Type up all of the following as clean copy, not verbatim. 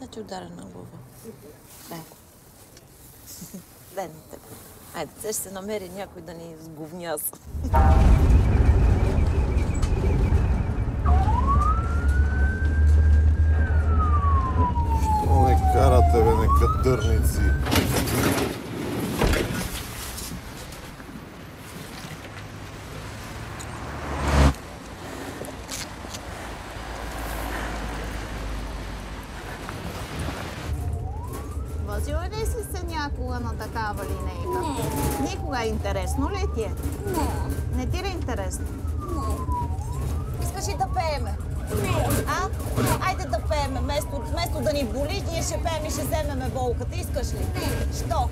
Да ти ударя на глава. Дай. Дай на теб. Айде, ще се намери някой да ни сговняса. Що не карате, бе, некадърници? Возила ли си се някога на такава линейка? Не. Никога. Интересно ли ти е? Не. Не ти ли е интересно? Не. Искаш ли да пееме? Не. А? Айде да пееме. Вместо да ни боли, ние ще пеем и ще вземеме болката. Искаш ли? Не. Що?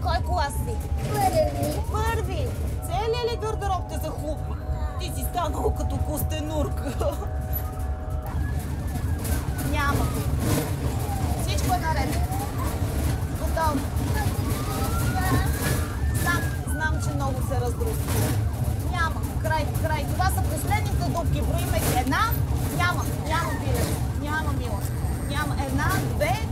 Кой клас си? Първи. Първи! Целият ли гардероб те захлупа? Ти си станала като костенурка. Няма. Всичко е наред. Готово. Знам, че много се раздрусва. Няма. Край. Това са последните дупки. Броиме ги. Една. Няма, Биле. Няма, милост. Няма. Една, две,